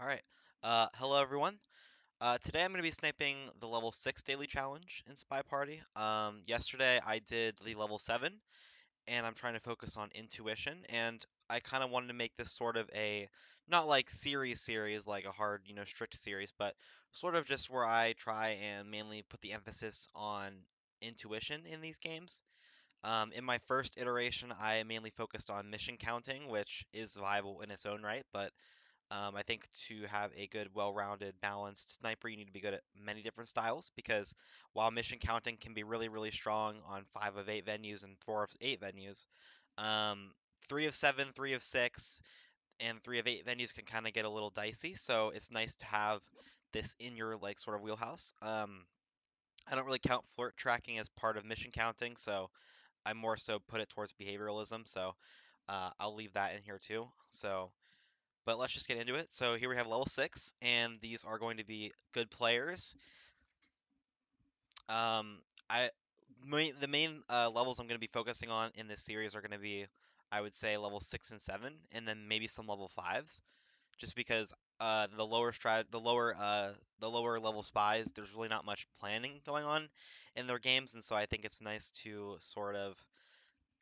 All right. Hello everyone. Today I'm going to be sniping the level 6 daily challenge in Spy Party. Yesterday I did the level 7, and I'm trying to focus on intuition, and I kind of wanted to make this sort of a, not like series, like a hard, strict series, but sort of just where I try and mainly put the emphasis on intuition in these games. In my first iteration, I mainly focused on mission counting, which is viable in its own right, but I think to have a good, well-rounded, balanced sniper, you need to be good at many different styles because while mission counting can be really, really strong on 5 of 8 venues and 4 of 8 venues, um, 3 of 7, 3 of 6, and 3 of 8 venues can kind of get a little dicey. So it's nice to have this in your like sort of wheelhouse. I don't really count flirt tracking as part of mission counting, so I more so put it towards behavioralism. So I'll leave that in here too. But let's just get into it. So here we have level 6, and these are going to be good players. Um, I the main levels I'm going to be focusing on in this series are going to be, I would say, level 6 and 7, and then maybe some level 5s, just because the lower level spies, there's really not much planning going on in their games, and so I think it's nice to sort of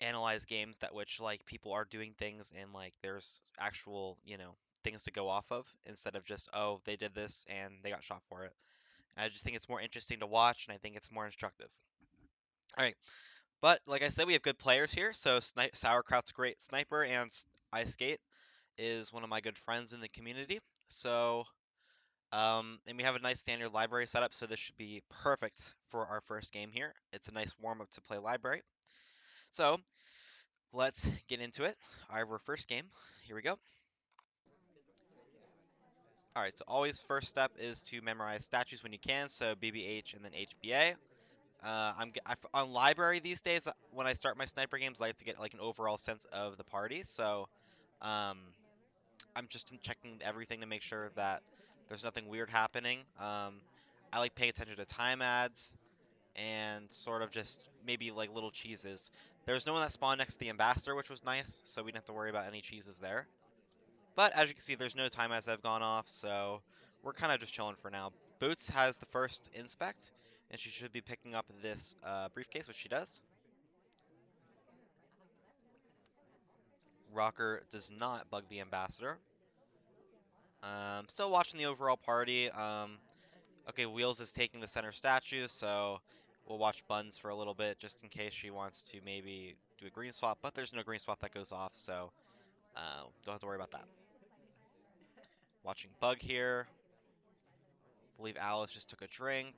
analyze games that which like people are doing things and like there's actual, things to go off of instead of just, oh, they did this and they got shot for it. I just think it's more interesting to watch and I think it's more instructive. All right, but like I said, we have good players here. So Sauerkraut's a great sniper, and Ice Skate is one of my good friends in the community. So, and we have a nice standard library setup, so this should be perfect for our first game here. It's a nice warm up to play library. So, let's get into it. Our first game. Here we go. All right, so always first step is to memorize statues when you can. So BBH and then HBA. On library these days. When I start my sniper games, I like to get like an overall sense of the party. So um, I'm just checking everything to make sure that there's nothing weird happening. I like paying attention to time ads and sort of just maybe like little cheeses. There's no one that spawned next to the ambassador, which was nice, so we didn't have to worry about any cheeses there. But as you can see, there's no time as I've gone off, so we're kind of just chilling for now. Boots has the first inspect, and she should be picking up this briefcase, which she does. Rocker does not bug the ambassador. Still watching the overall party. Okay, Wheels is taking the center statue, so we'll watch Buns for a little bit just in case she wants to maybe do a green swap, but there's no green swap that goes off, so don't have to worry about that. Watching Bug here. Believe Alice just took a drink.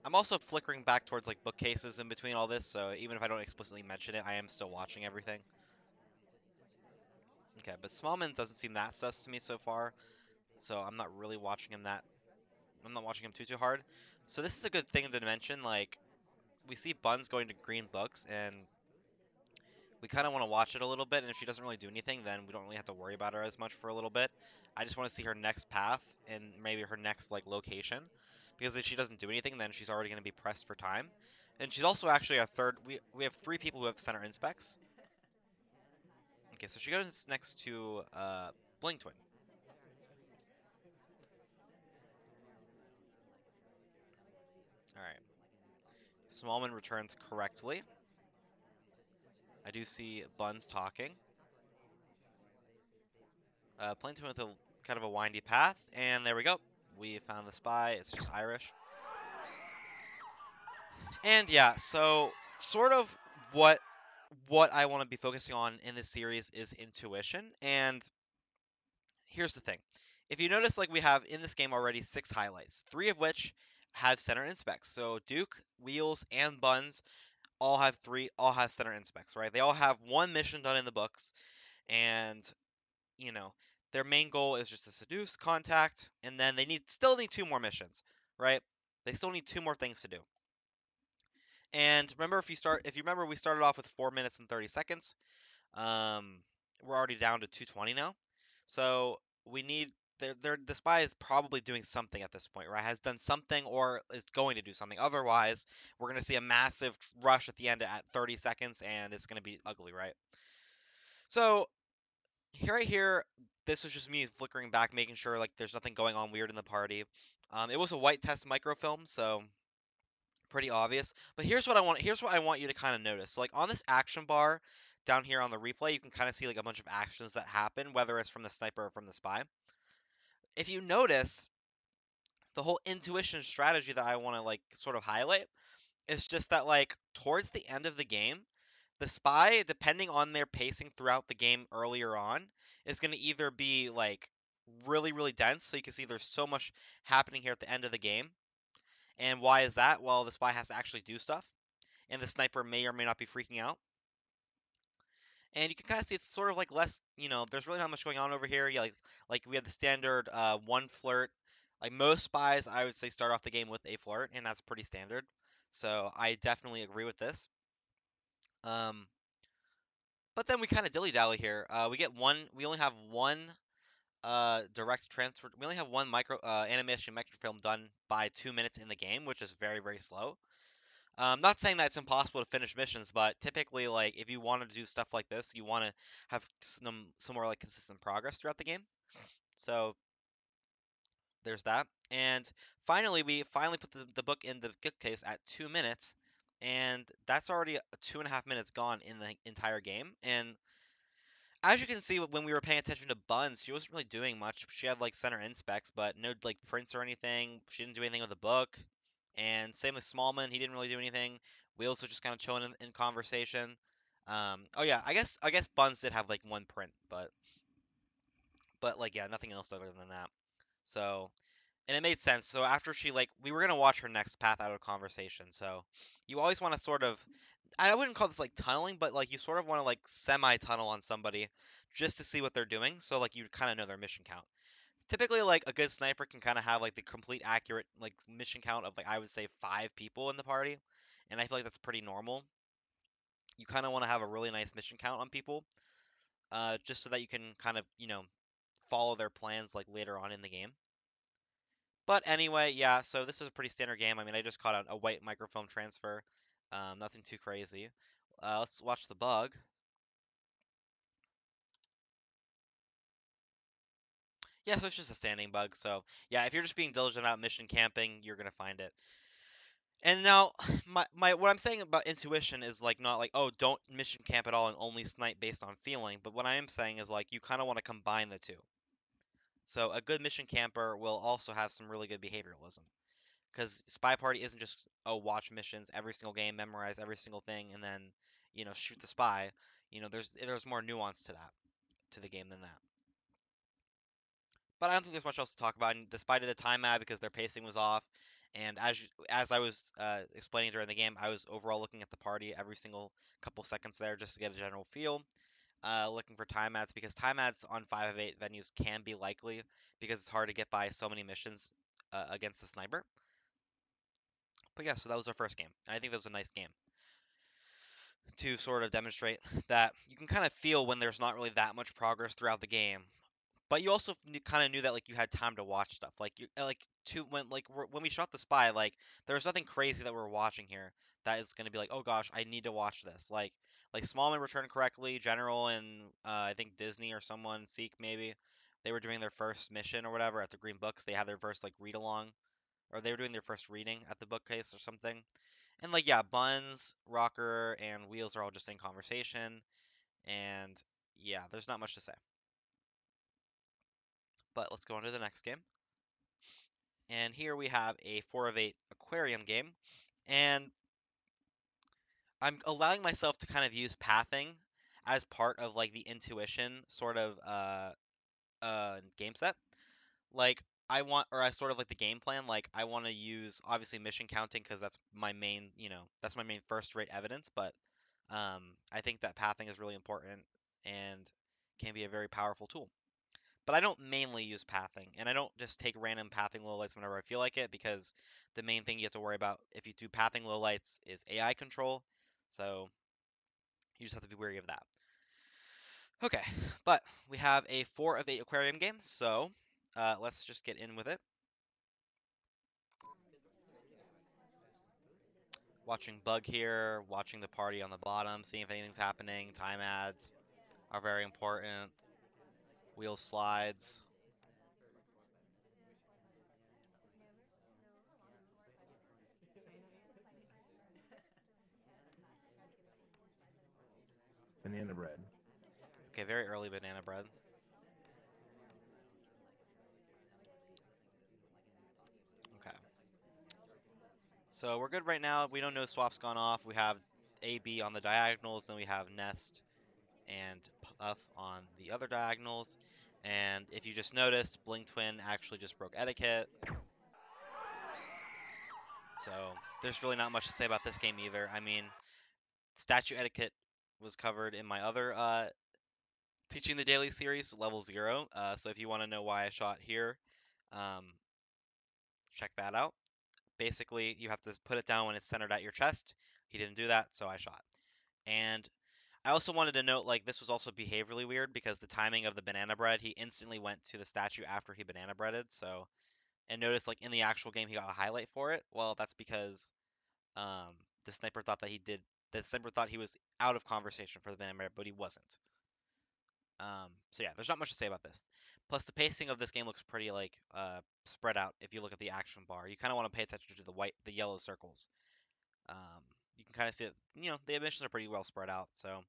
I'm also flickering back towards like bookcases in between all this, so even if I don't explicitly mention it, I am still watching everything. Okay, but Smallman doesn't seem that sus to me so far, so I'm not really watching him that. I'm not watching him too hard. So this is a good thing to mention. Like we see Buns going to green books, and we kind of want to watch it a little bit. And if she doesn't really do anything, then we don't really have to worry about her as much for a little bit. I just want to see her next path and maybe her next like location, because if she doesn't do anything, then she's already going to be pressed for time. And she's also actually a third. We have 3 people who have center inspects. Okay, so she goes next to Bling Twin. All right. Smallman returns correctly. I do see Buns talking. Bling Twin with a kind of a windy path, and there we go. We found the spy. It's just Irish. And yeah, so sort of what what I want to be focusing on in this series is intuition. And here's the thing. If you notice, like we have in this game already 6 highlights, 3 of which have center inspects. So Duke, Wheels, and Buns all have center inspects, right? They all have one mission done in the books, and you know, their main goal is just to seduce, contact, and then they still need 2 more missions, right? They still need 2 more things to do. And remember, if you remember, we started off with 4 minutes and 30 seconds. Um, we're already down to 2:20 now, so we need. The spy is probably doing something at this point, right? Has done something or is going to do something. Otherwise, we're going to see a massive rush at the end at 30 seconds, and it's going to be ugly, right? So right here, this was just me flickering back, making sure like there's nothing going on weird in the party. It was a white test microfilm, so pretty obvious. But here's what I want. Here's what I want you to kind of notice. So, like on this action bar down here on the replay, you can kind of see like a bunch of actions that happen, whether it's from the sniper or from the spy. If you notice, the whole intuition strategy that I want to like sort of highlight is just that like towards the end of the game, the spy, depending on their pacing throughout the game earlier on, is going to either be like really, really dense. So you can see there's so much happening here at the end of the game. And why is that? Well, the spy has to actually do stuff, and the sniper may or may not be freaking out. And you can kind of see it's sort of like less, there's really not much going on over here. Yeah, like we have the standard one flirt. Like most spies, I would say start off the game with a flirt, and that's pretty standard. So I definitely agree with this. Um, but then we kind of dilly dally here. We only have one direct transfer. We only have one micro animation microfilm done by 2 minutes in the game, which is very, very slow. Not saying that it's impossible to finish missions, but typically, like, if you want to do stuff like this, you want to have some more, like, consistent progress throughout the game. So, there's that. And finally, we finally put the book in the bookcase at 2 minutes, and that's already 2.5 minutes gone in the entire game. And as you can see, when we were paying attention to Buns, she wasn't really doing much. She had like center inspects, but no like prints or anything. She didn't do anything with the book. And same with Smallman, he didn't really do anything. Wheels was just kind of chilling in conversation. Oh yeah, I guess Buns did have like one print, but like yeah, nothing else other than that. So and it made sense. So after she like we were gonna watch her next path out of conversation. So you always want to sort of I wouldn't call this like tunneling, but like you sort of want to like semi-tunnel on somebody just to see what they're doing, so like you kind of know their mission count. Typically, like a good sniper can kind of have like the complete accurate like mission count of like I would say 5 people in the party, and I feel like that's pretty normal. You kind of want to have a really nice mission count on people, just so that you can kind of follow their plans like later on in the game. But anyway, yeah. So this is a pretty standard game. I mean, I just caught a white microfilm transfer, nothing too crazy. Let's watch the bug. Yeah, so it's just a standing bug. So yeah, if you're just being diligent about mission camping, you're gonna find it. And now, my what I'm saying about intuition is like not like oh don't mission camp at all and only snipe based on feeling. But what I am saying is like you kind of want to combine the two. So a good mission camper will also have some really good behavioralism because Spy Party isn't just oh watch missions every single game, memorize every single thing, and then shoot the spy. There's more nuance to that to the game than that. But I don't think there's much else to talk about. And despite it a time ad because their pacing was off, and as I was explaining during the game, I was overall looking at the party every single couple seconds there just to get a general feel. Looking for time ads because time ads on 5 of 8 venues can be likely because it's hard to get by so many missions against the sniper. But yeah, so that was our first game, and I think that was a nice game to sort of demonstrate that you can kind of feel when there's not really that much progress throughout the game, but you also kind of knew that like you had time to watch stuff. Like you like to when we shot the spy, like there was nothing crazy that we are watching here that is going to be like, oh gosh, I need to watch this. Like Smallman returned correctly, General and I think Disney or someone, Seek maybe, they were doing their first mission or whatever at the Green Books. They had their first like read along, or they were doing their first reading at the bookcase or something. And like yeah, Buns, Rocker, and Wheels are all just in conversation, and yeah, there's not much to say. But let's go on to the next game. And here we have a 4 of 8 aquarium game. And I'm allowing myself to kind of use pathing as part of like the intuition sort of game set. Like I want, or I sort of like the game plan. Like I want to use obviously mission counting because that's my main, that's my main first rate evidence. But I think that pathing is really important and can be a very powerful tool. But I don't mainly use pathing, and I don't just take random pathing lowlights whenever I feel like it, because the main thing you have to worry about if you do pathing lowlights is AI control, so you just have to be wary of that. Okay, but we have a 4 of 8 aquarium game, so let's just get in with it. Watching Bug here, watching the party on the bottom, seeing if anything's happening. Time ads are very important. Wheel slides. Banana bread. Okay, very early banana bread. Okay. So we're good right now. We don't know swap's gone off. We have A, B on the diagonals, then we have nest and puff on the other diagonals. And if you just noticed, Bling Twin actually just broke etiquette. So there's really not much to say about this game either. I mean, statue etiquette was covered in my other teaching the daily series, level 0. So if you want to know why I shot here, um, check that out. Basically, you have to put it down when it's centered at your chest. He didn't do that, so I shot. And I also wanted to note, like, this was also behaviorally weird because the timing of the banana bread, he instantly went to the statue after he banana breaded. So, and notice, like, in the actual game, he got a highlight for it. Well, that's because um, the sniper thought that he did. The sniper thought he was out of conversation for the banana bread, but he wasn't. So yeah, there's not much to say about this. Plus, the pacing of this game looks pretty like spread out. If you look at the action bar, you kind of want to pay attention to the yellow circles. Um, you can kind of see that the emissions are pretty well spread out. So,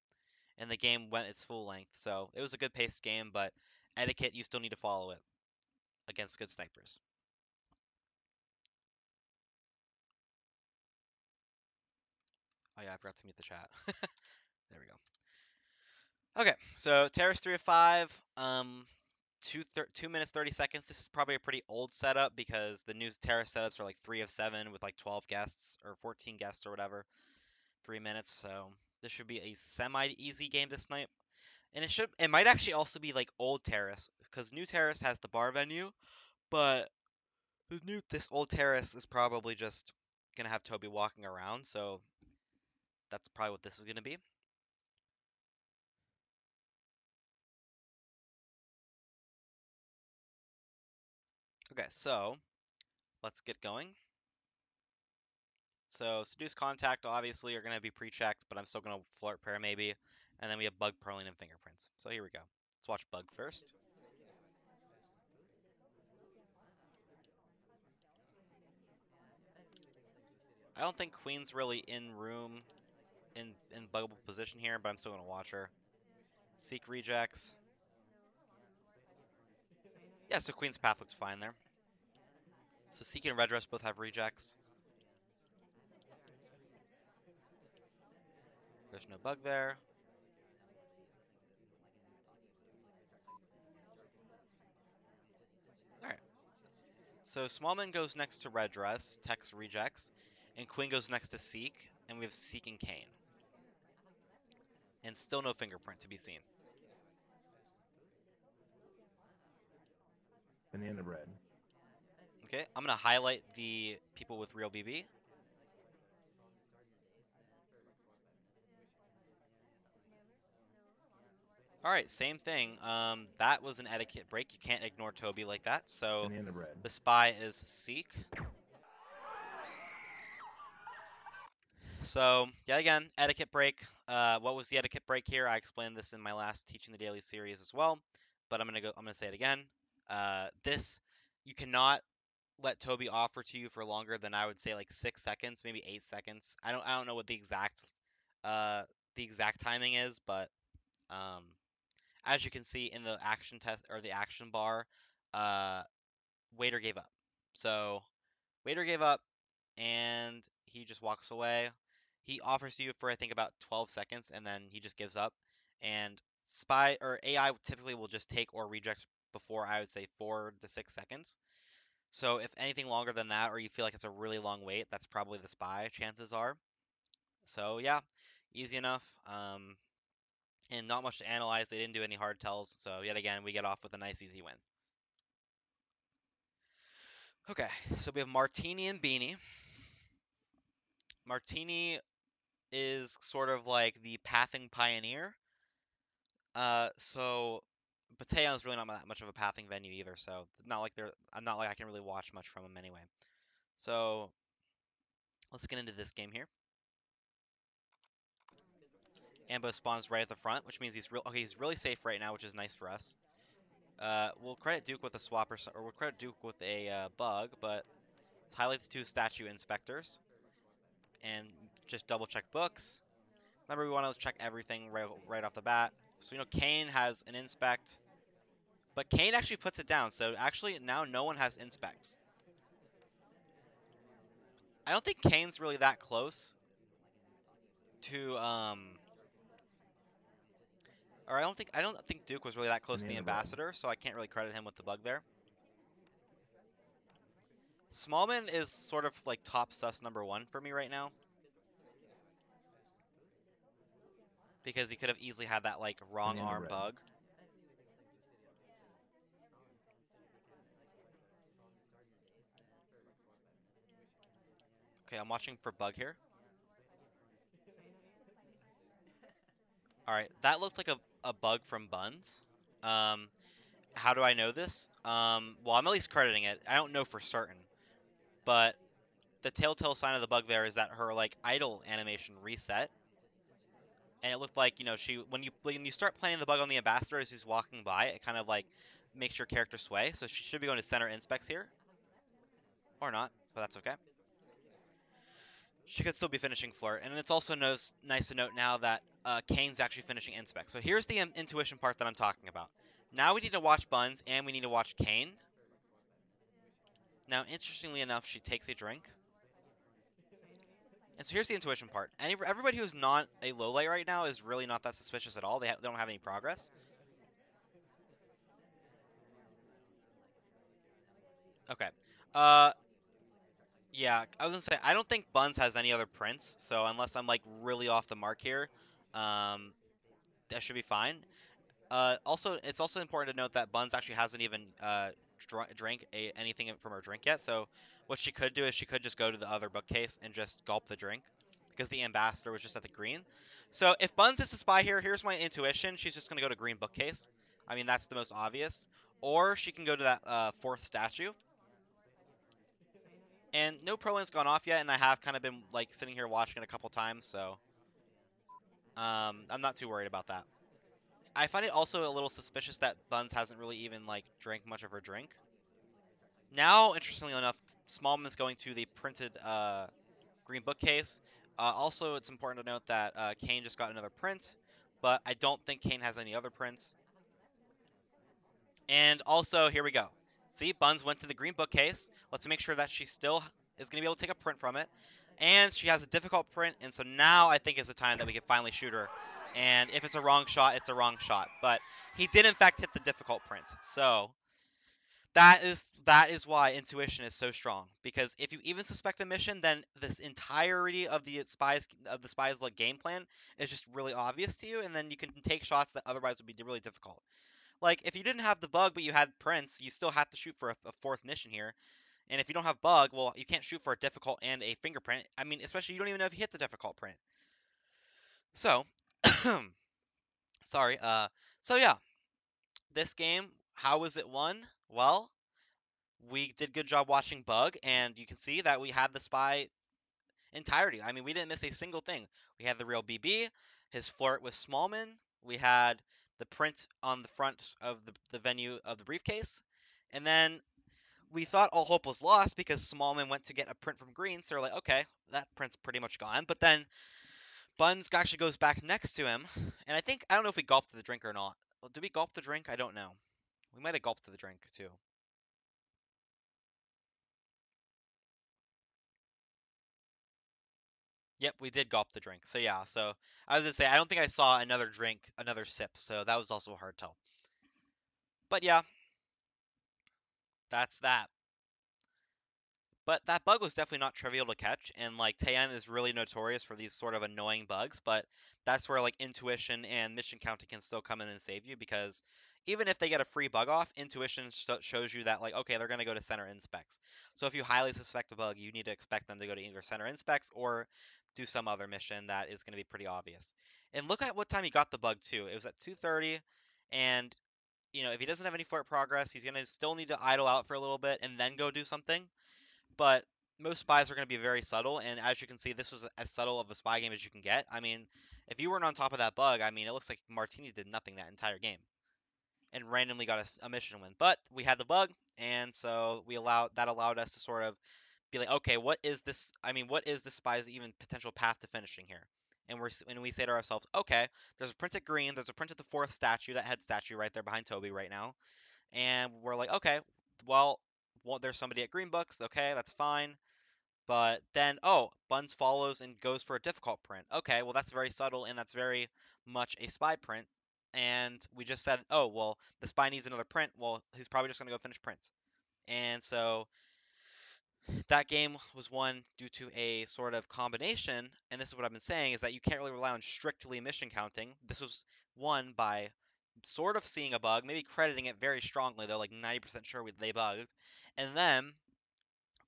and the game went its full length. So it was a good paced game, but etiquette you still need to follow it against good snipers. Oh yeah, I forgot to mute the chat. There we go. Okay, so Terrace 3 of 5. 2 minutes 30 seconds. This is probably a pretty old setup because the new Terrace setups are like 3 of 7 with like 12 guests or 14 guests or whatever. 3 minutes. So this should be a semi easy game this night. And it might actually also be like old Terrace because new Terrace has the bar venue, but this old Terrace is probably just gonna have Toby walking around. So that's probably what this is gonna be. Okay, so let's get going. So seduce contact obviously are going to be pre-checked, but I'm still going to flirt pair maybe. And then we have bug purling and fingerprints. So here we go. Let's watch bug first. I don't think queen's really in room in buggable position here, but I'm still going to watch her. Seek rejects. Yeah, so queen's path looks fine there. So seek and red dress both have rejects. There's no bug there. All right. So Smallman goes next to red dress, Tex rejects, and queen goes next to seek, and we have seek and Kane. And still no fingerprint to be seen. Banana bread. Okay, I'm gonna highlight the people with real BB. All right, same thing. That was an etiquette break. You can't ignore Toby like that. So Banana bread. the spy is Seek. So yeah, again, etiquette break. What was the etiquette break here? I explained this in my last Teaching the Daily series as well, but I'm gonna say it again. This you cannot let Toby offer to you for longer than I would say like 6 seconds, maybe 8 seconds. I don't know what uh the exact timing is, but um as you can see in the action test or the action bar, uh, Waiter gave up. So Waiter gave up and he just walks away. He offers you for I think about 12 seconds and then he just gives up. And Spy or AI typically will just take or reject before I would say 4 to 6 seconds. So if anything longer than that or you feel like it's a really long wait, that's probably the Spy, chances are. So yeah, easy enough. And not much to analyze. They didn't do any hard tells, so yet again, we get off with a nice, easy win. Okay, so we have Martini and Beanie. Martini is sort of like the pathing pioneer. So Bateo is really not that much of a pathing venue either, so it's not like I'm not like I can really watch much from him anyway. So let's get into this game here. Ambo spawns right at the front, which means he's real. Okay, he's really safe right now, which is nice for us. We'll credit Duke with a swap or we'll credit Duke with a bug, but let's highlight the two statue inspectors and just double check books. Remember, we want to check everything right off the bat. So, Kane has an inspect, but Kane actually puts it down. So, actually, now no one has inspects. I don't think Kane's really that close to, or I don't think Duke was really that close to the Banana bread. ambassador, so I can't really credit him with the bug there. Smallman is sort of like top sus number one for me right now because he could have easily had that like wrong Banana arm bread. bug. Okay, I'm watching for bug here. All right, that looks like a bug from Buns. Um, how do I know this? Well, I'm at least crediting it. I don't know for certain, but the telltale sign of the bug there is that her like idle animation reset, and it looked like she when you start planning the bug on the ambassador as he's walking by, it kind of like makes your character sway. So she should be going to center inspects here, or not, but that's okay. She could still be finishing flirt, and it's also nice to note now that Kane's actually finishing inspect. So here's the intuition part that I'm talking about. Now we need to watch Buns and we need to watch Kane. Now, interestingly enough, she takes a drink. And so here's the intuition part. Everybody who's not a low light right now is really not that suspicious at all. They don't have any progress. Okay. Uh, yeah, I was gonna say I don't think Buns has any other prints, so unless I'm like really off the mark here, um, that should be fine. Also, it's also important to note that Buns actually hasn't even drank anything from her drink yet. So what she could do is she could just go to the other bookcase and just gulp the drink because the ambassador was just at the green. So if Buns is a spy here, here's my intuition. She's just gonna go to green bookcase. I mean, that's the most obvious. Or she can go to that fourth statue. And no pro lane's gone off yet, and I have kind of been like sitting here watching it a couple times, so I'm not too worried about that. I find it also a little suspicious that Buns hasn't really even like drank much of her drink. Now, interestingly enough, Smallman's going to the printed green bookcase. Also, it's important to note that Kane just got another print, but I don't think Kane has any other prints. And also, here we go. See, Buns went to the green bookcase. Let's make sure that she still is going to be able to take a print from it. And she has a difficult print, and so now I think is the time that we can finally shoot her. And if it's a wrong shot, it's a wrong shot. But he did in fact hit the difficult print. So that is why intuition is so strong. Because if you even suspect a mission, then this entirety of the spies like game plan is just really obvious to you, and then you can take shots that otherwise would be really difficult. Like, if you didn't have the bug, but you had Prince, you still have to shoot for a fourth mission here. And if you don't have bug, well, you can't shoot for a difficult and a fingerprint. I mean, especially you don't even know if you hit the difficult print. So, sorry. So yeah, this game, how was it won? Well, we did good job watching bug, and you can see that we had the spy entirety. I mean, we didn't miss a single thing. We had the real BB, his flirt with Smallman. We had the print on the front of the venue of the briefcase. And then we thought all hope was lost because Smallman went to get a print from Green, so we're like, okay, that print's pretty much gone. But then Buns actually goes back next to him, and I don't know if we gulped the drink or not. Did we gulp the drink? I don't know. We might have gulped the drink too. Yep, we did gulp the drink. So yeah, so I was gonna say I don't think I saw another drink, another sip, so that was also a hard tell. But yeah, that's that. But that bug was definitely not trivial to catch, and like Taeyeon is really notorious for these sort of annoying bugs, but that's where like intuition and mission counting can still come in and save you because even if they get a free bug off, intuition shows you that like okay, they're going to go to center inspects. So if you highly suspect a bug, you need to expect them to go to either center inspects or do some other mission that is going to be pretty obvious. And look at what time he got the bug too. It was at 2:30, and if he doesn't have any flirt progress, he's going to still need to idle out for a little bit and then go do something, but most spies are going to be very subtle, and as you can see, this was as subtle of a spy game as you can get. I mean, if you weren't on top of that bug, I mean, it looks like Martini did nothing that entire game. and randomly got a mission win. But we had the bug, and so allowed us to sort of be like, okay, what is this? I mean, what is the spy's even potential path to finishing here? And we say to ourselves, okay, there's a prince at green, there's a prince at the fourth statue, that head statue right there behind Toby right now, and we're like, okay, well, there's somebody at green books, okay, that's fine. But then, oh, Buns follows and goes for a difficult print. Okay, well, that's very subtle and that's very much a spy print. And we just said, oh, well, the spy needs another print. Well, he's probably just going to go finish prints. And so that game was won due to a sort of combination. And this is what I've been saying is that you can't really rely on strictly mission counting. This was won by sort of seeing a bug, maybe crediting it very strongly, though, like 90% sure they bugged. And then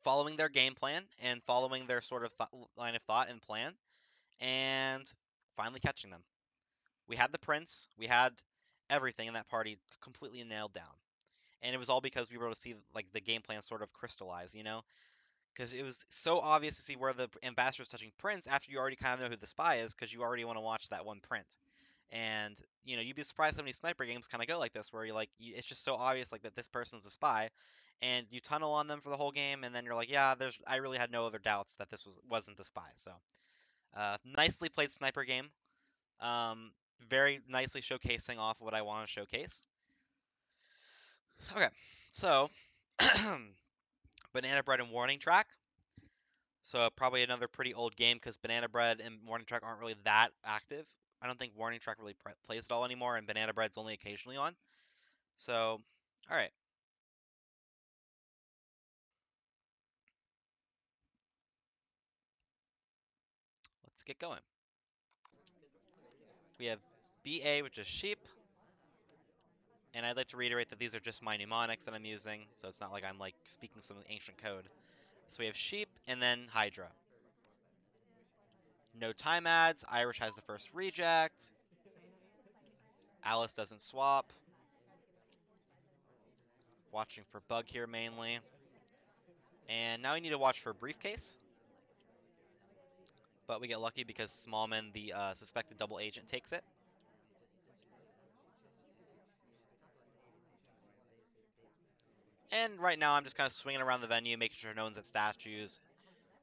following their game plan and following their sort of line of thought and plan, and finally catching them. We had the prince, we had everything in that party completely nailed down, and it was all because we were able to see like the game plan sort of crystallize, you know, because it was so obvious to see where the ambassador is touching prince after you already kind of know who the spy is, because you already want to watch that one print. And you know, you'd be surprised how many sniper games kind of go like this, where you're like, it's just so obvious like that this person's a spy, and you tunnel on them for the whole game, and then you're like, yeah, I really had no other doubts that this wasn't the spy. So, nicely played sniper game. Um, very nicely showcasing off what I want to showcase. Okay, so Banana Bread and Warning Track. So probably another pretty old game because Banana Bread and Warning Track aren't really that active. I don't think Warning Track really plays at all anymore, and Banana Bread's only occasionally on. So, all right, let's get going. We have BA, which is sheep, and I'd like to reiterate that these are just my mnemonics that I'm using, so it's not like I'm like speaking some ancient code. So we have sheep and then Hydra. No time adds. Irish has the first reject. Alice doesn't swap. Watching for bug here mainly. And now we need to watch for briefcase. But we get lucky because Smallman, the suspected double agent, takes it. And right now I'm just kind of swinging around the venue, making sure no one's at statues,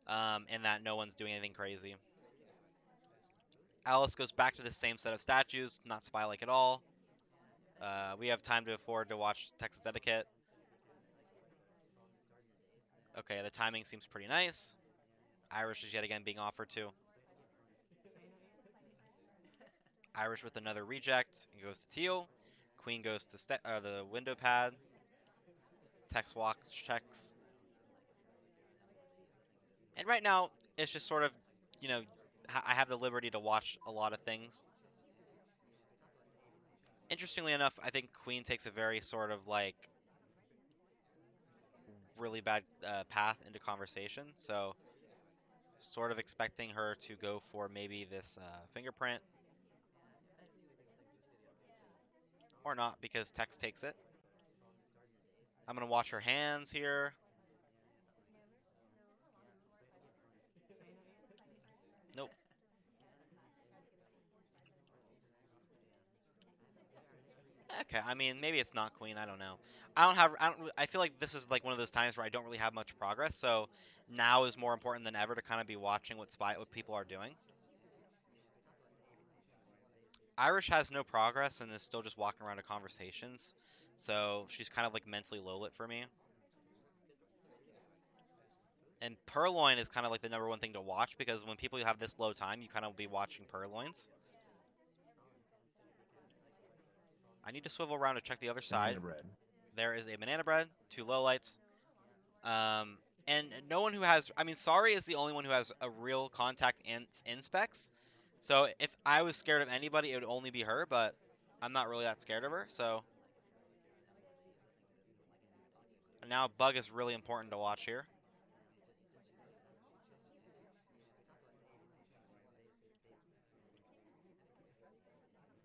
and that no one's doing anything crazy. Alice goes back to the same set of statues, not spy-like at all. We have time to afford to watch Texas Etiquette. Okay, the timing seems pretty nice. Irish is yet again being offered to. Irish with another reject. It goes to teal. Queen goes to the window pad. Tex walk checks. And right now, it's just sort of, you know, I have the liberty to watch a lot of things. Interestingly enough, I think Queen takes a very sort of like really bad path into conversation. So, sort of expecting her to go for maybe this fingerprint or not because Tex takes it. I'm going to watch her hands here. Nope. Okay, I mean, maybe it's not Queen. I don't know. I feel like this is like one of those times where I don't really have much progress. So now is more important than ever to kind of be watching what people are doing. Irish has no progress and is still just walking around to conversations. So she's kind of like mentally low lit for me. And Purloin is kind of like the number one thing to watch because when people have this low time, you kind of be watching Purloins. I need to swivel around to check the other side. Banana bread. There is a banana bread, two lowlights. Um, and no one who has, I mean, Sari is the only one who has a real contact in specs. So if I was scared of anybody, it would only be her, but I'm not really that scared of her. So now Bug is really important to watch here.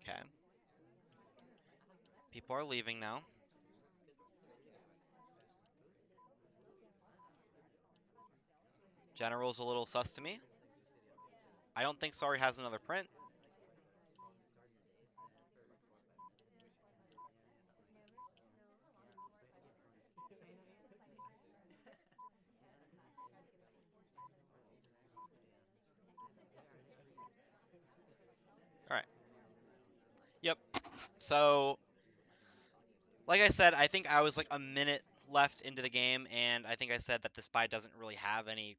Okay. People are leaving now. General's a little sus to me. I don't think Sari has another print. All right. Yep. So, like I said, I think I was like a minute left into the game, and I think I said that the spy doesn't really have any,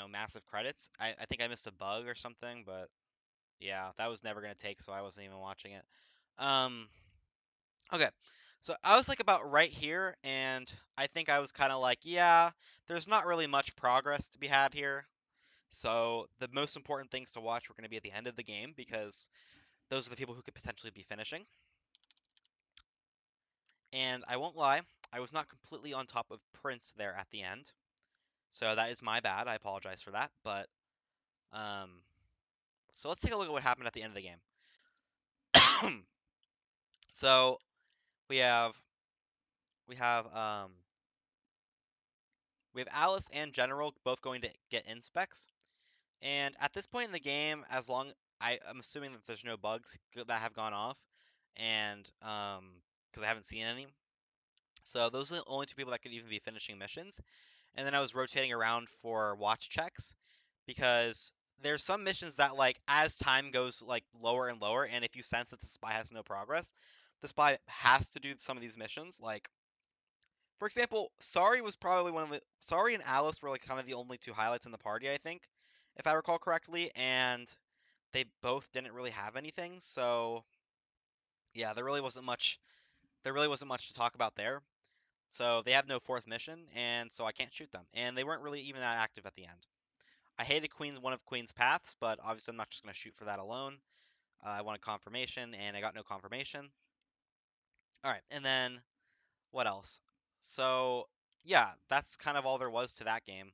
massive credits. I think I missed a bug or something, but yeah, that was never gonna take, so I wasn't even watching it. Um, okay. So I was like about right here, and I think I was kind of like, yeah, there's not really much progress to be had here. So the most important things to watch were going to be at the end of the game because those are the people who could potentially be finishing. And I won't lie, I was not completely on top of Prince there at the end. So that is my bad. I apologize for that. But um, so let's take a look at what happened at the end of the game. So we have we have um we have Alice and General both going to get inspects. And at this point in the game, as long I'm assuming that there's no bugs that have gone off, and because I haven't seen any. So those are the only two people that could even be finishing missions. And then I was rotating around for watch checks because there's some missions that like as time goes like lower and lower, and if you sense that the spy has no progress, the spy has to do some of these missions. Like for example, Sari was probably one of the Sari and Alice were like kind of the only two highlights in the party, I think, if I recall correctly, and they both didn't really have anything. So yeah, there really wasn't much to talk about there. So they have no fourth mission, and so I can't shoot them. And they weren't really even that active at the end. I hated one of Queen's paths, but obviously I'm not just going to shoot for that alone. I wanted confirmation, and I got no confirmation. All right, and then what else? So yeah, that's kind of all there was to that game.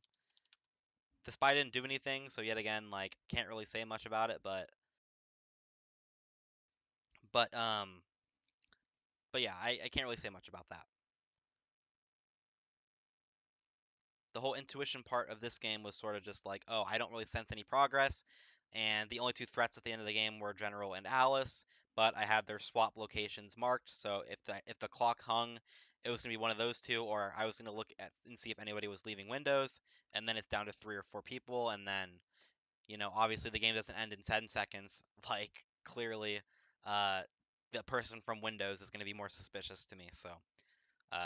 The spy didn't do anything, so yet again, like can't really say much about it. But um, but yeah, I can't really say much about that. The whole intuition part of this game was sort of just like, oh, I don't really sense any progress, and the only two threats at the end of the game were General and Alice, but I had their swap locations marked, so if the clock hung, it was gonna be one of those two, or I was gonna look at and see if anybody was leaving windows, and then it's down to three or four people, and then obviously the game doesn't end in 10 seconds. Like clearly, uh, the person from Windows is gonna be more suspicious to me, so.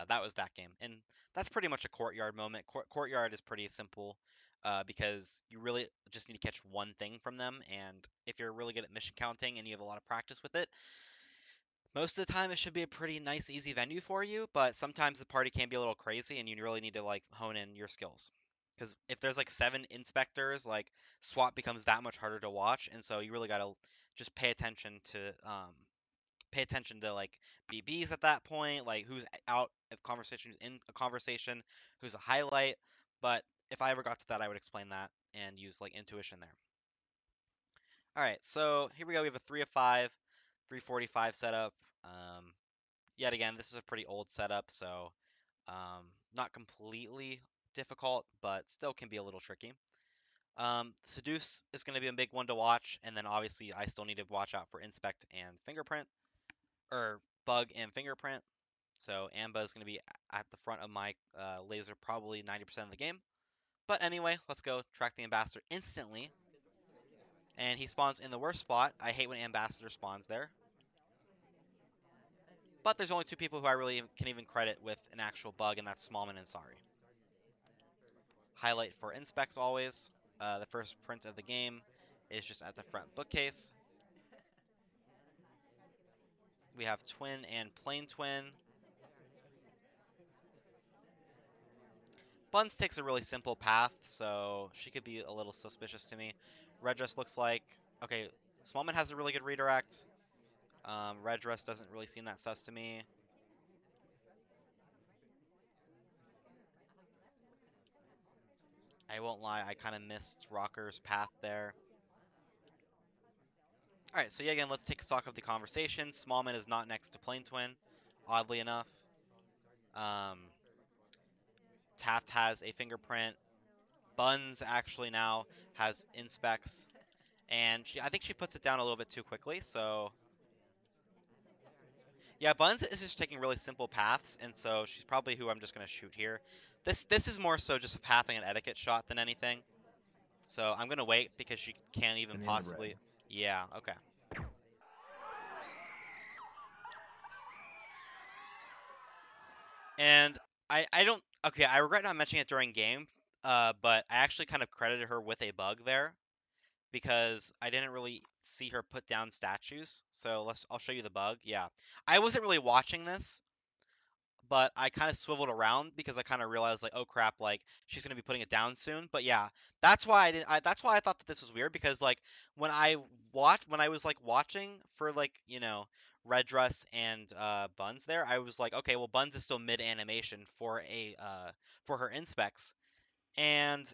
That was that game, and that's pretty much a courtyard moment. Courtyard is pretty simple because you really just need to catch one thing from them, and if you're really good at mission counting and you have a lot of practice with it, most of the time it should be a pretty nice, easy venue for you. But sometimes the party can be a little crazy, and you really need to like hone in your skills. Because if there's like seven inspectors, like SWAT becomes that much harder to watch, and so you really gotta just pay attention to like BBs at that point, like who's out of conversation, who's in a conversation, who's a highlight. But if I ever got to that, I would explain that and use like intuition there. All right, so here we go. We have a 3 of 5, 345 setup. Yet again, this is a pretty old setup, so not completely difficult, but still can be a little tricky. Seduce is going to be a big one to watch, and then obviously I still need to watch out for inspect and fingerprint, or bug and fingerprint. So Amba is going to be at the front of my laser probably 90% of the game. But anyway, let's go track the ambassador instantly. And he spawns in the worst spot. I hate when ambassador spawns there. But there's only two people who I really can even credit with an actual bug, and that's Smallman and Sari. Highlight for inspects always. The first print of the game is just at the front bookcase. We have Twin and Plain Twin. Buns takes a really simple path, so she could be a little suspicious to me. Red Dress looks like... Okay, Smallman has a really good redirect. Red Dress doesn't really seem that sus to me. I won't lie, I kind of missed Rocker's path there. Alright, so yeah, again, let's take stock of the conversation. Smallman is not next to Plain Twin, oddly enough. Um, Taft has a fingerprint. Buns actually now has inspects. And I think she puts it down a little bit too quickly, so Yeah, Buns is just taking really simple paths, and so she's probably who I'm just gonna shoot here. This is more so just a pathing and etiquette shot than anything. So I'm gonna wait because she can't even Banana bread. possibly. Yeah, okay. And I don't. Okay, I regret not mentioning it during game. But I actually kind of credited her with a bug there because I didn't really see her put down statues. So I'll show you the bug. Yeah, I wasn't really watching this, but I kind of swiveled around because I kind of realized like, oh crap, like she's gonna be putting it down soon. But yeah, that's why I didn't. That's why I thought that this was weird because like when I was like watching for like Red Dress and Buns there, I was like, okay, well Buns is still mid animation for a for her inspects, and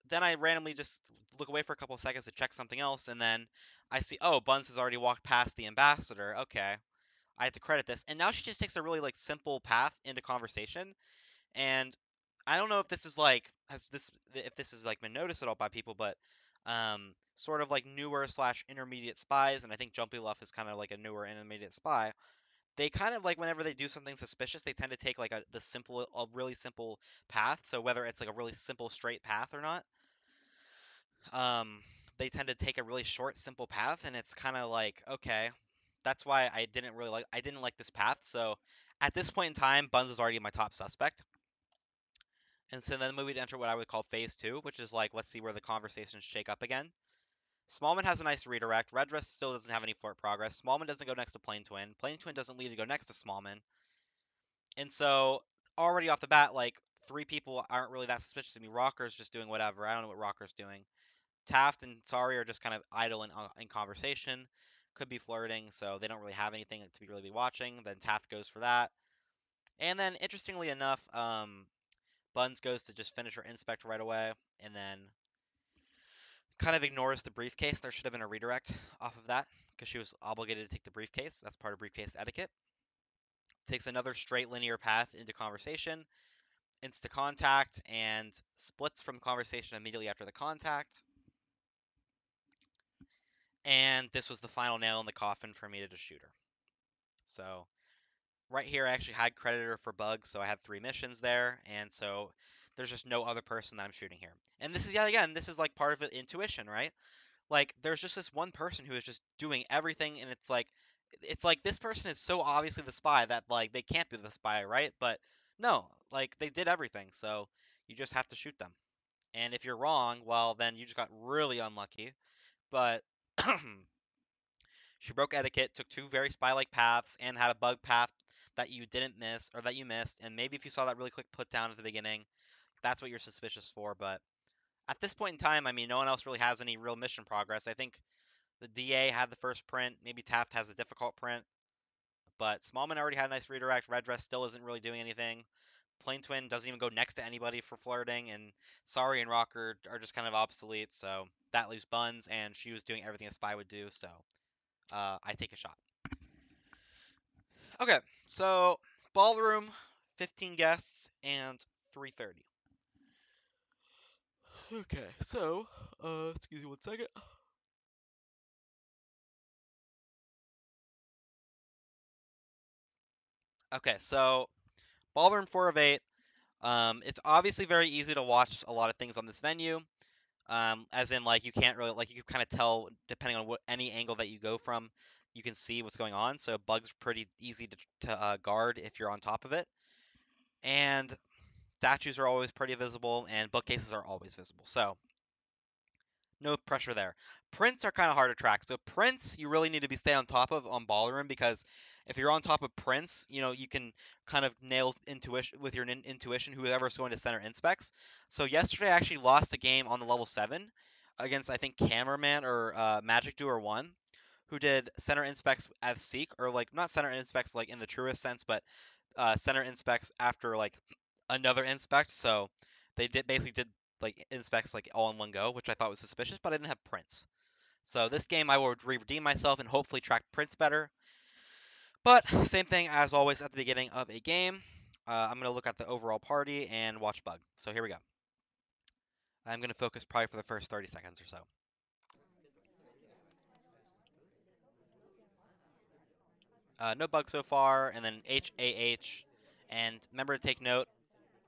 then I randomly just look away for a couple of seconds to check something else, and then I see, oh, Buns has already walked past the ambassador. Okay, I have to credit this. And now she just takes a really like simple path into conversation. And I don't know if this is like has this if this has like been noticed at all by people, but sort of like newer slash intermediate spies, and I think Jumpy Luff is kind of like a newer intermediate spy. They kind of like whenever they do something suspicious, they tend to take like a really simple path. So whether it's like a really simple straight path or not, um, they tend to take a really short, simple path, and it's kind of like, okay, that's why I didn't like this path. So at this point in time, Buns is already my top suspect, and so then we'd enter what I would call phase two, which is like, let's see where the conversations shake up again. Smallman has a nice redirect. Red Dress still doesn't have any flirt progress. Smallman doesn't go next to Plain Twin. Plain Twin doesn't leave to go next to Smallman, and so already off the bat, like three people aren't really that suspicious to me. Rocker's just doing whatever. I don't know what Rocker's doing. Taft and Sari are just kind of idle in conversation, could be flirting, so they don't really have anything to be really be watching. Then Taft goes for that, and then interestingly enough, Buns goes to just finish her inspect right away, and then kind of ignores the briefcase. There should have been a redirect off of that because she was obligated to take the briefcase. That's part of briefcase etiquette. Takes another straight linear path into conversation, insta contact, and splits from conversation immediately after the contact. And this was the final nail in the coffin for me to just shoot her. So right here, I actually had creditor for bugs, so I had 3 missions there, and so there's just no other person that I'm shooting here. And this is yet again, this is like part of the intuition, right? Like there's just this one person who is just doing everything, and it's like this person is so obviously the spy that like they can't be the spy, right? But no, like they did everything, so you just have to shoot them. And if you're wrong, well then you just got really unlucky. But she broke etiquette, took 2 very spy-like paths, and had a bug path that you didn't miss or that you missed. And maybe if you saw that really quick put down at the beginning, that's what you're suspicious for. But at this point in time, I mean, no one else really has any real mission progress. I think the DA had the first print. Maybe Taft has a difficult print. But Smallman already had a nice redirect. Red Dress still isn't really doing anything. Plain Twin doesn't even go next to anybody for flirting. And Sari and Rocker are just kind of obsolete. So that leaves Buns, and she was doing everything a spy would do. So I take a shot. Okay, so ballroom, 15 guests, and 3:30. Okay, so excuse me 1 second. Okay, so ballroom 4 of 8. It's obviously very easy to watch a lot of things on this venue. As in like you can't really like you can kind of tell depending on what any angle that you go from, you can see what's going on. So bugs pretty easy to guard if you're on top of it, and statues are always pretty visible, and bookcases are always visible. So no pressure there. Prints are kind of hard to track. So prints you really need to be stay on top of on ballroom because if you're on top of prints, you can kind of nail intuition with your intuition whoever's going to center inspects. So yesterday I actually lost a game on the level 7 against I think Cameraman or Magic Doer 1 who did center inspects as seek or like not center inspects like in the truest sense but center inspects after like another inspect. So they did basically did like inspects like all in one go, which I thought was suspicious, but I didn't have prints. So this game I will redeem myself and hopefully track prints better. But same thing as always at the beginning of a game. I'm going to look at the overall party and watch bug. So here we go. I'm going to focus probably for the first 30 seconds or so. No bug so far, and then HAH. And remember to take note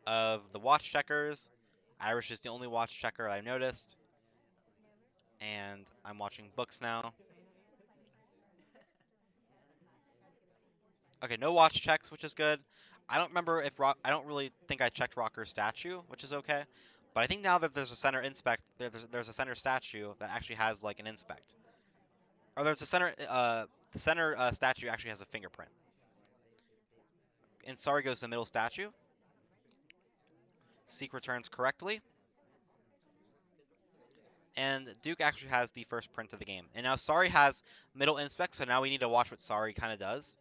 of the watch checkers. Irish is the only watch checker I noticed. And I'm watching books now. Okay, no watch checks, which is good. I don't remember if I don't really think I checked Rocker's statue, which is okay. But I think now that there's a center inspect, there's a center statue that actually has like an inspect. Or there's a center, the center statue actually has a fingerprint. And Sorry goes to the middle statue. Seek returns correctly. And Duke actually has the first print of the game. And now Sorry has middle inspect, so now we need to watch what Sorry kind of does.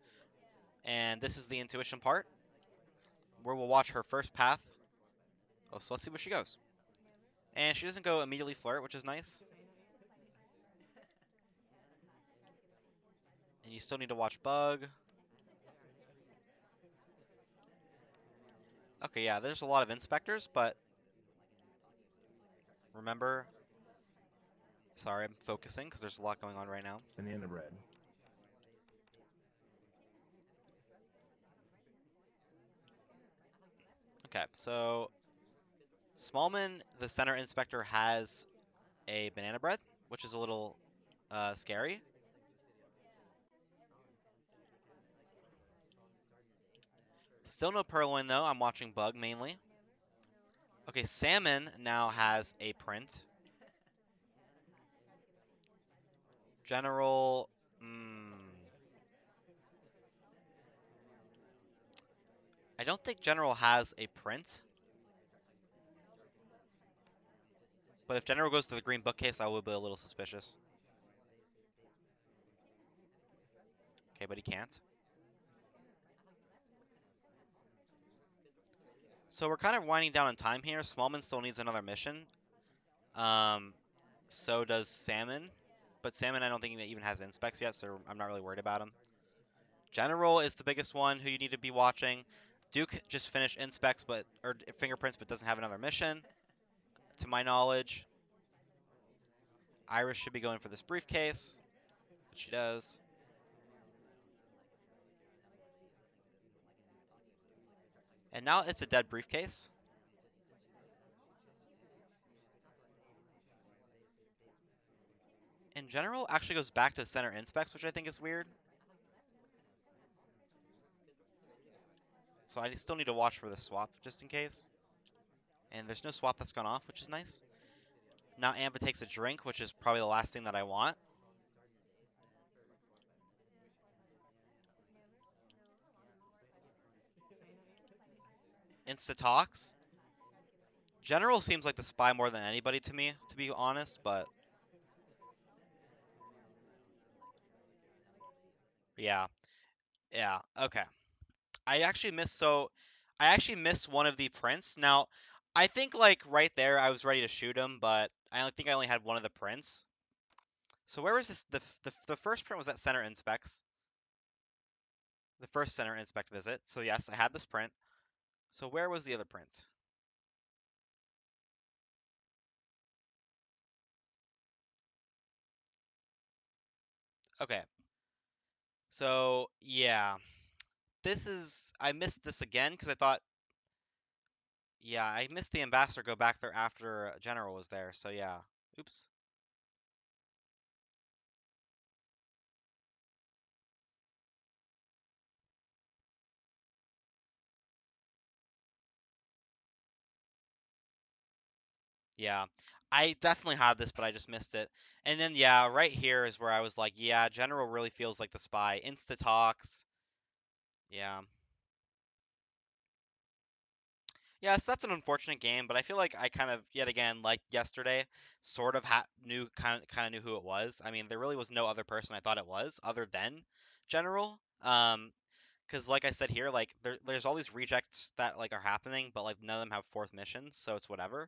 And this is the intuition part, where we'll watch her first path. Oh, so let's see where she goes. And she doesn't go immediately flirt, which is nice. And you still need to watch Bug. Okay, yeah, there's a lot of inspectors, but remember, sorry, I'm focusing because there's a lot going on right now. Banana bread. Okay, so Smallman, the center inspector, has a banana bread, which is a little scary. Still no Purloin though. I'm watching Bug mainly. Okay, Salmon now has a print. General. I don't think General has a print. But if General goes to the green bookcase, I will be a little suspicious. Okay, but he can't. So we're kind of winding down on time here. Smallman still needs another mission. Um, so does Salmon. But Salmon, I don't think he even has inspects yet, so I'm not really worried about him. General is the biggest one who you need to be watching. Duke just finished inspects, or fingerprints, but doesn't have another mission, to my knowledge. Iris should be going for this briefcase, which she does. And now it's a dead briefcase. In general, actually goes back to the center inspects, which I think is weird. So I still need to watch for the swap, just in case. And there's no swap that's gone off, which is nice. Now Amba takes a drink, which is probably the last thing that I want. Insta talks. General seems like the spy more than anybody to me, to be honest, but yeah. Yeah, okay. I actually missed one of the prints. Now, I think like right there I was ready to shoot him, but think I only had one of the prints. So where was this? The first print was at center inspects. The first center inspect visit. So yes, I had this print. So where was the other print? Okay. So yeah, I missed this again because I thought, yeah, I missed the ambassador go back there after General was there. So yeah, oops. Yeah, I definitely had this, but I just missed it. And then yeah, right here is where I was like, yeah, General really feels like the spy. Insta talks. Yeah. Yes, that's an unfortunate game, but I feel like I kind of yet again, like yesterday, sort of knew kind of knew who it was. I mean, there really was no other person I thought it was other than General. Because like I said here, like there's all these rejects that like are happening, but like none of them have fourth missions, so it's whatever.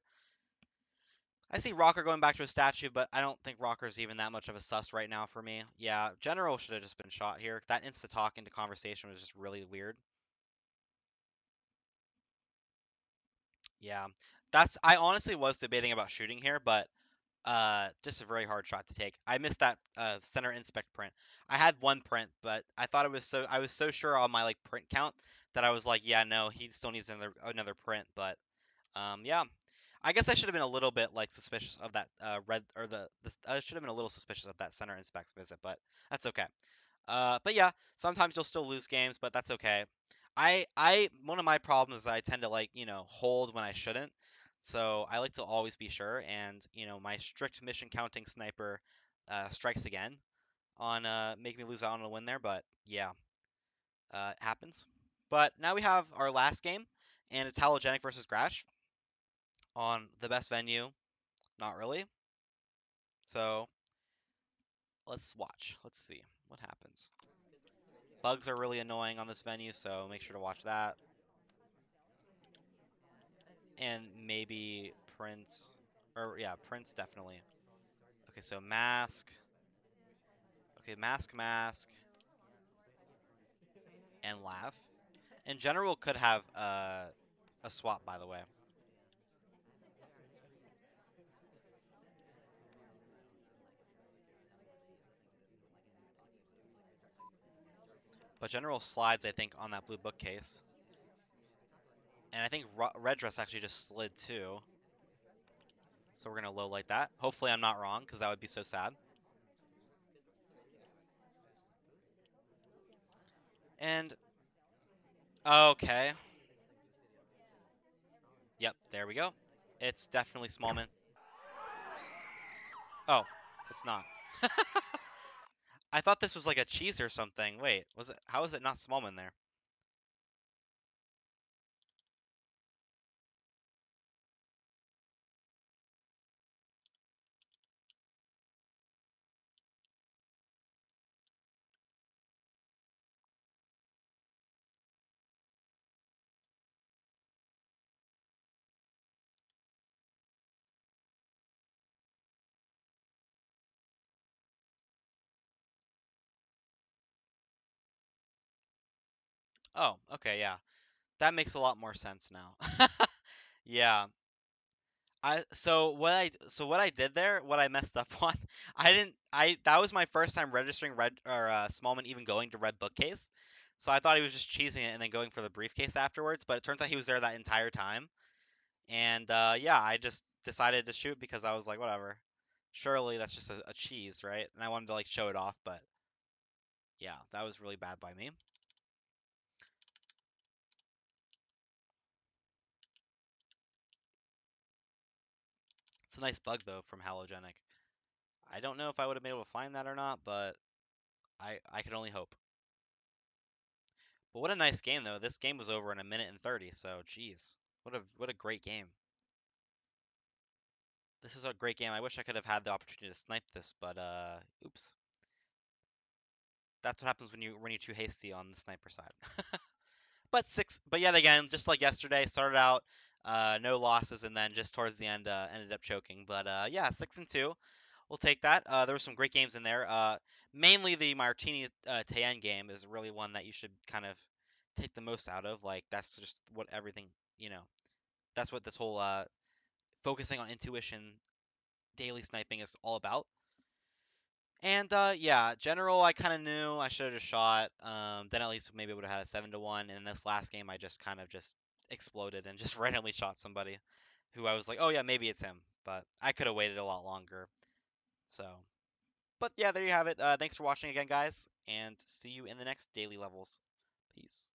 I see Rocker going back to a statue, but I don't think Rocker's even that much of a sus right now for me. Yeah, General should have just been shot here. That insta talk into conversation was just really weird. Yeah, I honestly was debating about shooting here, but just a very hard shot to take. I missed that center inspect print. I had one print, but I was so sure on my like print count that I was like, yeah, no, he still needs another print. But yeah, I guess I should have been a little bit like suspicious of that red or I should have been a little suspicious of that center inspects visit, but that's okay. But yeah, sometimes you'll still lose games, but that's okay. One of my problems is that I tend to like, hold when I shouldn't. So I like to always be sure, and my strict mission counting sniper strikes again on making me lose out on a win there. But yeah, it happens. But now we have our last game, and it's Halogenic versus Grash on the best venue. Not really. So let's watch. Let's see what happens. Bugs are really annoying on this venue, so make sure to watch that. And maybe Prince, or yeah, Prince definitely. Okay, so mask. Okay, mask, and laugh. In general, could have a swap, by the way. But general slides, I think, on that blue bookcase. And I think red dress actually just slid too. So we're gonna low light that. Hopefully I'm not wrong, because that would be so sad. And okay, yep, there we go. It's definitely Smallman. Oh, it's not. I thought this was like a cheese or something. Wait, was it? How is it not Smallman there? Oh, okay, yeah. That makes a lot more sense now. Yeah. What I did there, what I messed up on, I didn't I that was my first time registering red or Smallman even going to red bookcase. So I thought he was just cheesing it and then going for the briefcase afterwards, but it turns out he was there that entire time. And yeah, I just decided to shoot because I was like, whatever. Surely that's just a cheese, right? And I wanted to like show it off, but yeah, that was really bad by me. It's a nice bug though from Halogenic. I don't know if I would have been able to find that or not, but I could only hope. But what a nice game though. This game was over in a minute and 30, so geez. What a great game. This is a great game. I wish I could have had the opportunity to snipe this, but oops. That's what happens when you're too hasty on the sniper side. But yet again, just like yesterday, started out no losses and then just towards the end ended up choking. But yeah, 6-2. We'll take that. There were some great games in there. Mainly the Martini Tayen game is really one that you should kind of take the most out of. Like that's just what everything, you know, that's what this whole focusing on intuition, daily sniping is all about. And yeah, general I kind of knew I should have just shot. Then at least maybe would have had a 7-1. And in this last game, I just kind of just exploded and just randomly shot somebody who I was like, oh yeah, maybe it's him. But I could have waited a lot longer. So, but yeah, there you have it. Thanks for watching again, guys, and see you in the next daily levels. Peace.